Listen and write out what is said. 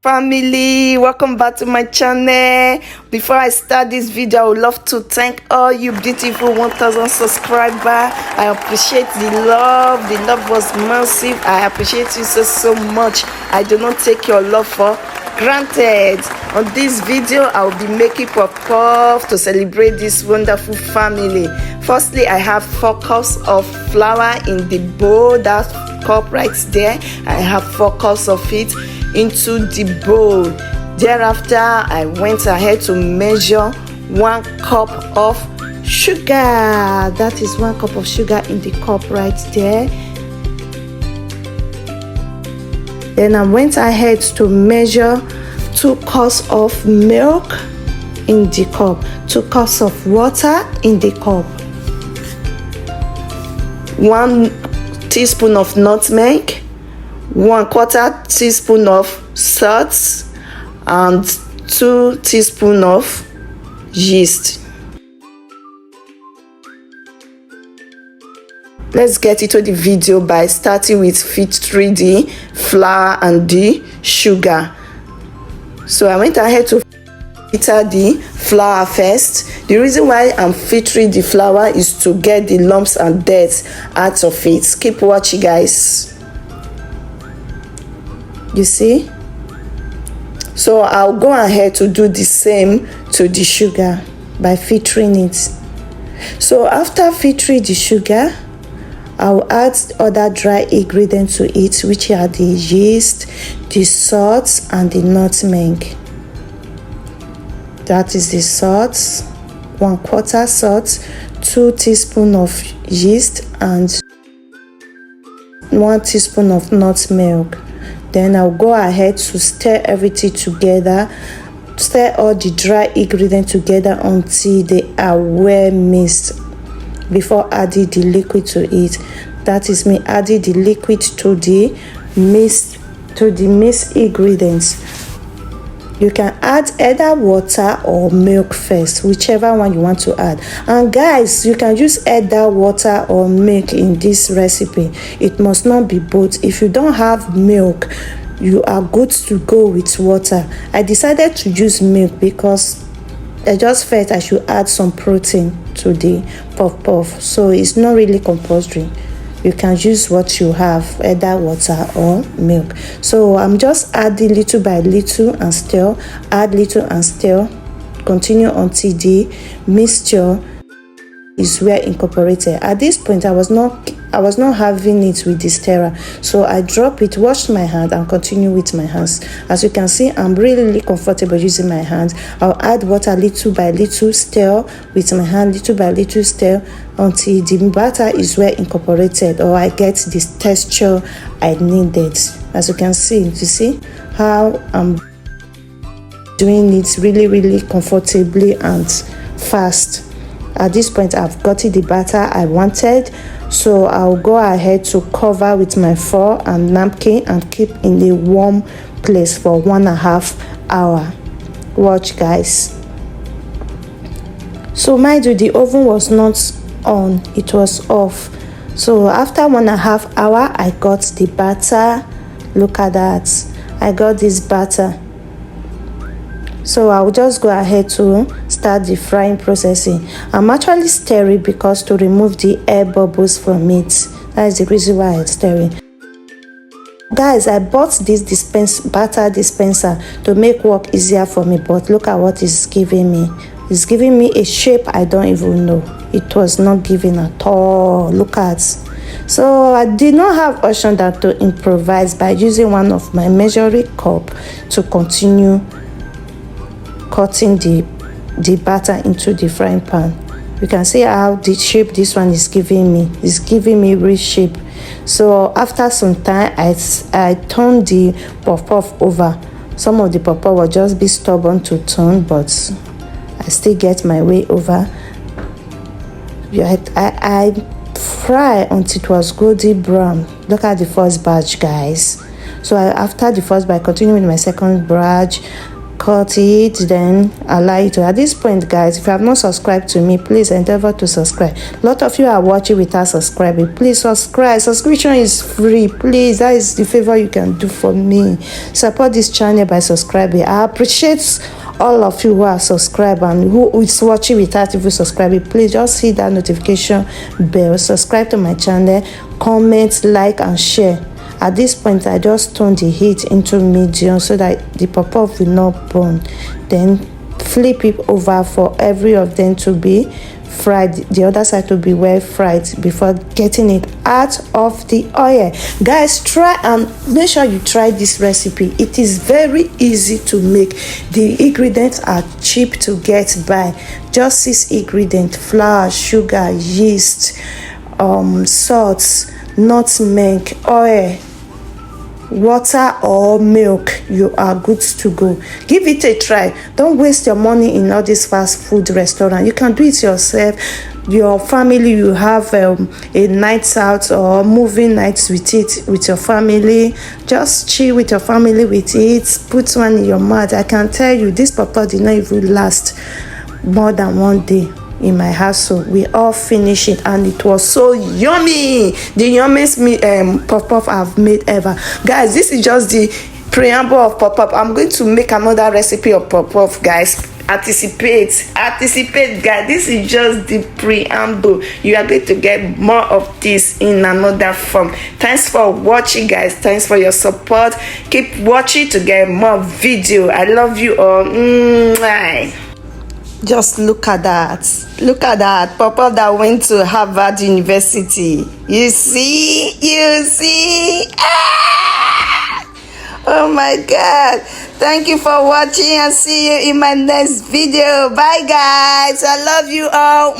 family, welcome back to my channel. Before I start this video, I would love to thank all you beautiful 1000 subscribers. I appreciate the love was massive. I appreciate you so much. I do not take your love for granted. On this video, I will be making puff to celebrate this wonderful family. Firstly, I have 4 cups of flour in the bowl. That cup right there, I have 4 cups of it into the bowl. Thereafter, I went ahead to measure 1 cup of sugar. That is 1 cup of sugar in the cup right there. Then I went ahead to measure 2 cups of milk in the cup, 2 cups of water in the cup, 1 teaspoon of nutmeg, 1/4 teaspoon of salt, and 2 teaspoons of yeast. Let's get into the video by starting with filtering the flour and the sugar. So I went ahead to filter the flour first. The reason why I'm filtering the flour is to get the lumps and dirt out of it. Keep watching, guys. You see? So I'll go ahead to do the same to the sugar by filtering it. So after filtering the sugar, I'll add other dry ingredients to it, which are the yeast, the salt, and the nutmeg. That is the salt, 1/4 salt, 2 teaspoons of yeast, and 1 teaspoon of nutmeg. Then I'll go ahead to stir everything together. Stir all the dry ingredients together until they are well mixed before adding the liquid to it. That is me adding the liquid to the mixed ingredients. You can add either water or milk first, whichever one you want to add. And guys, you can use either water or milk in this recipe. It must not be both. If you don't have milk, you are good to go with water. I decided to use milk because I just felt I should add some protein to the puff. So it's not really compulsory. You can use what you have, either water or milk. So I'm just adding little by little and stir. Add little and stir. Continue until the mixture is well incorporated. At this point, I was not having it with the stirrer, so I drop it, wash my hand, and continue with my hands. As you can see, I'm really comfortable using my hands. I'll add water little by little, stir with my hand, little by little, stir until the batter is well incorporated, or I get this texture I needed. As you can see, you see how I'm doing it really comfortably and fast. At this point, I've gotten the batter I wanted, so I'll go ahead to cover with my fork and napkin and keep in a warm place for 1.5 hours. Watch, guys. So mind you, the oven was not on, it was off. So after 1.5 hours, I got the batter. Look at that, I got this batter. So I'll just go ahead to start the frying processing. I'm actually stirring because to remove the air bubbles from it. That is the reason why I'm stirring. Guys, I bought this batter dispenser to make work easier for me, but look at what it's giving me. It's giving me a shape I don't even know. It was not giving at all. Look at. So I did not have option than to improvise by using one of my measuring cup to continue cutting the batter into the frying pan. You can see how the shape this one is giving me. It's giving me real shape. So after some time, I turned the puff over. Some of the puff will just be stubborn to turn, but I still get my way over. I fry until it was golden brown. Look at the first batch, guys. So after the first batch, I continue with my second batch. cut it, then allow it to. At this point, guys, if you have not subscribed to me, please endeavor to subscribe. A lot of you are watching without subscribing. Please subscribe. Subscription is free. Please, that is the favor you can do for me. Support this channel by subscribing. I appreciate all of you who are subscribed and who is watching without even subscribing. Please just hit that notification bell, subscribe to my channel, comment, like and share. At this point, I just turn the heat into medium so that the puff-puff will not burn. Then flip it over for every of them to be fried, the other side to be well fried before getting it out of the oil. Guys, try and make sure you try this recipe. It is very easy to make. The ingredients are cheap to get by. Just 6 ingredients: flour, sugar, yeast, salt, nutmeg, oil, water or milk. You are good to go. Give it a try. Don't waste your money in all these fast food restaurants. You can do it yourself. Your family, you have a night out or movie nights with it with your family. Just chill with your family with it. Put one in your mouth. I can tell you, this puff-puff did not even last more than 1 day in my house. So we all finished it and it was so yummy. The yummiest puff-puff I've made ever. Guys, this is just the preamble of puff-puff. I'm going to make another recipe of puff-puff, guys. Anticipate, guys. This is just the preamble. You are going to get more of this in another form. Thanks for watching, guys. Thanks for your support. Keep watching to get more video. I love you all. Just look at that. Look at that. Puff-puff that went to Harvard University. You see? Ah! Oh my God. Thank you for watching and see you in my next video. Bye, guys. I love you all.